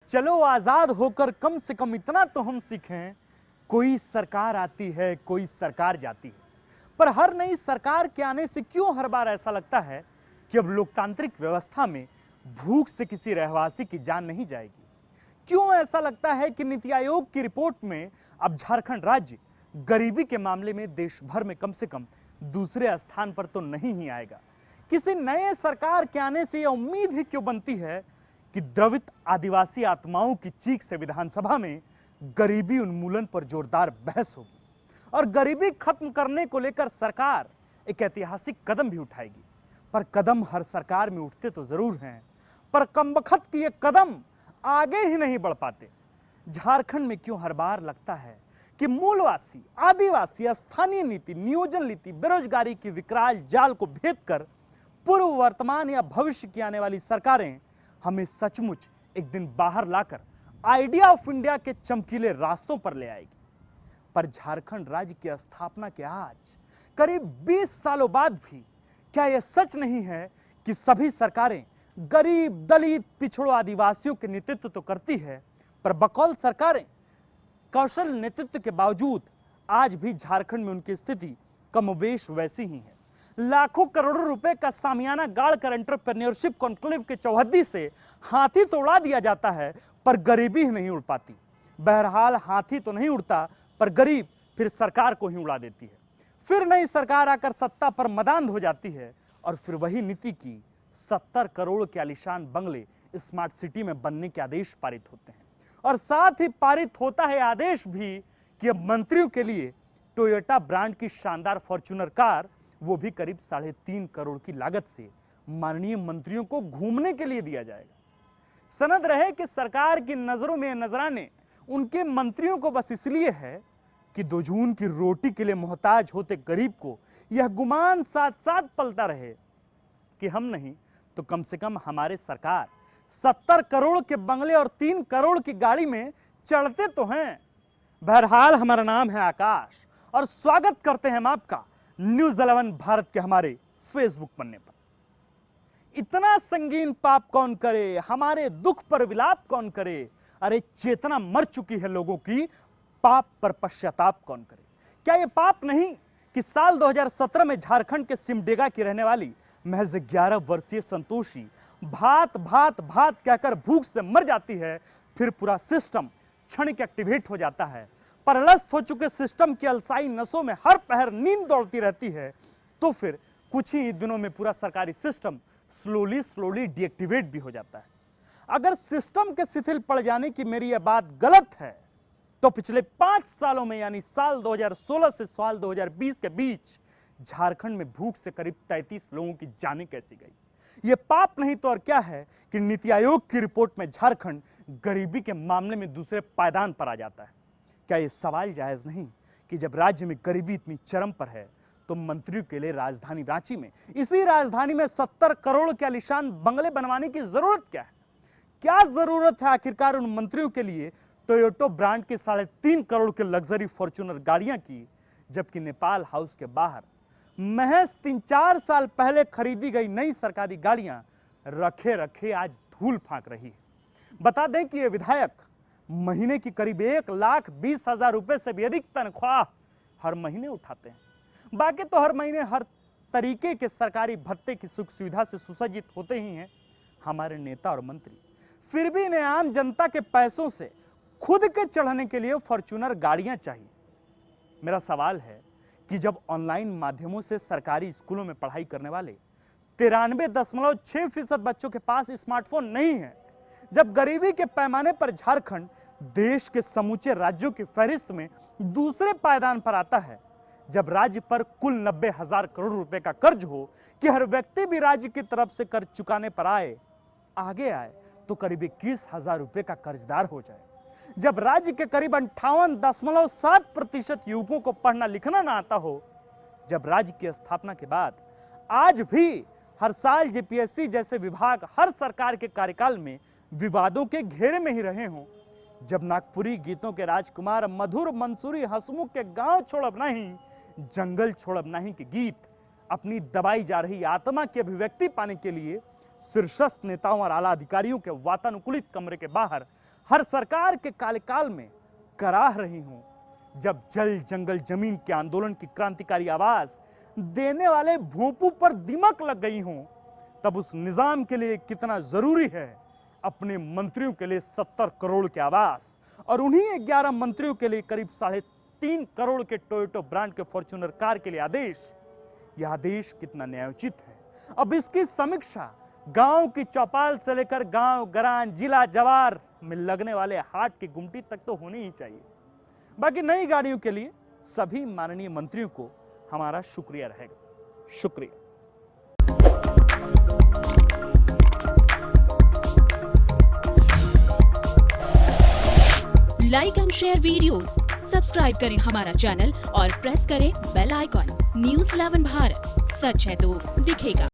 चलो आजाद होकर कम से कम इतना तो हम सीखें, कोई सरकार आती है कोई सरकार जाती है, पर हर नई सरकार के आने से क्यों हर बार ऐसा लगता है कि अब लोकतांत्रिक व्यवस्था में भूख से किसी रहवासी की जान नहीं जाएगी। क्यों ऐसा लगता है कि नीति आयोग की रिपोर्ट में अब झारखंड राज्य गरीबी के मामले में देश भर में कम से कम दूसरे स्थान पर तो नहीं ही आएगा। किसी नए सरकार के आने से यह उम्मीद ही क्यों बनती है कि द्रवित आदिवासी आत्माओं की चीख से विधानसभा में गरीबी उन्मूलन पर जोरदार बहस होगी और गरीबी खत्म करने को लेकर सरकार एक ऐतिहासिक कदम भी उठाएगी। पर कदम हर सरकार में उठते तो जरूर हैं, पर कमबख्त की ये कदम आगे ही नहीं बढ़ पाते। झारखंड में क्यों हर बार लगता है कि मूलवासी, आदिवासी, स्थानीय नीति, नियोजन नीति, बेरोजगारी की विकराल जाल को भेद कर पूर्व, वर्तमान या भविष्य की आने वाली सरकारें हमें सचमुच एक दिन बाहर लाकर आइडिया ऑफ इंडिया के चमकीले रास्तों पर ले आएगी। पर झारखंड राज्य की स्थापना के आज करीब 20 सालों बाद भी क्या यह सच नहीं है कि सभी सरकारें गरीब, दलित, पिछड़ों, आदिवासियों के नेतृत्व तो करती है, पर बकौल सरकारें कौशल नेतृत्व के बावजूद आज भी झारखंड में उनकी स्थिति कमोबेश वैसी ही है। लाखों करोड़ों रुपए का सामियाना गाड़ कर एंटरप्रेन्योरशिप कॉन्क्लेव के चौहद्दी से हाथी तो उड़ा दिया जाता है, पर गरीबी ही नहीं उड़ पाती। बहरहाल हाथी तो नहीं उड़ता, पर गरीब फिर सरकार को ही उड़ा देती है। फिर नई सरकार आकर सत्ता पर मदान हो जाती है और फिर वही नीति की 70 करोड़ के आलीशान बंगले स्मार्ट सिटी में बनने के आदेश पारित होते हैं और साथ ही पारित होता है आदेश भी कि अब मंत्रियों के लिए टोयोटा ब्रांड की शानदार फॉर्च्यूनर कार, वो भी करीब 3.5 करोड़ की लागत से माननीय मंत्रियों को घूमने के लिए दिया जाएगा। सनद रहे कि सरकार की नजरों में नजराने उनके मंत्रियों को बस इसलिए है कि 2 जून की रोटी के लिए मोहताज होते गरीब को यह गुमान साथ साथ पलता रहे कि हम नहीं तो कम से कम हमारे सरकार 70 करोड़ के बंगले और 3 करोड़ की गाड़ी में चढ़ते तो हैं। बहरहाल हमारा नाम है आकाश और स्वागत करते हैं हम आपका न्यूज़ 11 भारत के हमारे फेसबुक पन्ने पर। इतना संगीन पाप कौन करे, हमारे दुख पर विलाप कौन करे, अरे चेतना मर चुकी है लोगों की, पाप पर पश्चाताप कौन करे। क्या यह पाप नहीं कि साल 2017 में झारखंड के सिमडेगा की रहने वाली महज 11 वर्षीय संतोषी भात भात भात कहकर भूख से मर जाती है, फिर पूरा सिस्टम क्षणिक एक्टिवेट हो जाता है। परलस्त हो चुके सिस्टम की अलसाई नसों में हर पहर नींद दौड़ती रहती है, तो फिर कुछ ही दिनों में पूरा सरकारी सिस्टम स्लोली डीएक्टिवेट भी हो जाता है। अगर सिस्टम के शिथिल पड़ जाने की मेरी यह बात गलत है तो पिछले 5 सालों में यानी साल 2016 से साल 2020 के बीच झारखंड में भूख से करीब 33 लोगों की जानें कैसी गई। यह पाप नहीं तो और क्या है कि नीति आयोग की रिपोर्ट में झारखंड गरीबी के मामले में दूसरे पायदान पर आ जाता है। क्या यह सवाल जायज नहीं कि जब राज्य में गरीबी इतनी चरम पर है तो मंत्रियों के लिए राजधानी रांची में, इसी राजधानी में 70 करोड़ के आलीशान बंगले बनवाने की जरूरत क्या है? क्या जरूरत है आखिरकार उन मंत्रियों के लिए टोयोटो ब्रांड की 3.5 करोड़ के लग्जरी फॉर्च्यूनर गाड़ियां की, जबकि नेपाल हाउस के बाहर महज 3-4 साल पहले खरीदी गई नई सरकारी गाड़ियां रखे रखे आज धूल फांक रही है। बता दें कि ये विधायक महीने की करीब 1,20,000 रुपए से भी अधिक तनख्वाह हर महीने उठाते हैं। बाकी तो हर महीने हर तरीके के सरकारी भत्ते की सुख सुविधा से सुसज्जित होते ही हैं हमारे नेता और मंत्री, फिर भी इन्हें आम जनता के पैसों से खुद के चढ़ने के लिए फॉर्च्यूनर गाड़ियां चाहिए। मेरा सवाल है कि जब ऑनलाइन माध्यमों से सरकारी स्कूलों में पढ़ाई करने वाले 93.6% बच्चों के पास स्मार्टफोन नहीं है, जब गरीबी के पैमाने पर झारखंड देश के समूचे राज्यों की फहरिस्त में दूसरे पायदान पर आता है, जब राज्य पर कुल 90,000 करोड़ रुपए का कर्ज हो कि हर व्यक्ति भी राज्य की तरफ से कर्ज चुकाने पर आगे आए तो करीब 21,000 रुपए का कर्जदार हो जाए, जब राज्य के करीब 58.7% युवकों को पढ़ना लिखना ना आता हो, जब राज्य की स्थापना के बाद आज भी हर साल जेपीएससी जैसे विभाग हर सरकार के कार्यकाल में विवादों के घेरे में ही रहे हों, जब नागपुरी गीतों के राजकुमार मधुर मंसूरी हंसमुख के गांव छोड़ब नहीं, जंगल छोड़ब नहीं के गीत अपनी दबाई जा रही आत्मा की अभिव्यक्ति पाने के लिए शीर्षस्थ नेताओं और आला अधिकारियों के वातानुकूलित कमरे के बाहर हर सरकार के कार्यकाल में कराह रही हूं। जब जल जंगल जमीन के आंदोलन की क्रांतिकारी आवाज देने वाले भोंपू पर दिमक लग गई हूं, तब उस निजाम के लिए कितना जरूरी है अपने मंत्रियों के लिए 70 करोड़ के आवास और उन्हीं 11 मंत्रियों के लिए करीब 3.5 करोड़ के टोयोटा ब्रांड के फॉर्च्यूनर कार के लिए आदेश। यह आदेश कितना न्यायोचित है, अब इसकी समीक्षा गांव की चौपाल से लेकर गांव गरान जिला जवार में लगने वाले हाट की गुमटी तक तो होनी ही चाहिए। बाकी नई गाड़ियों के लिए सभी माननीय मंत्रियों को हमारा शुक्रिया रहेगा। शुक्रिया। Like and share videos, subscribe करें हमारा चैनल और प्रेस करें बेल आइकॉन। News 11 भारत, सच है तो दिखेगा।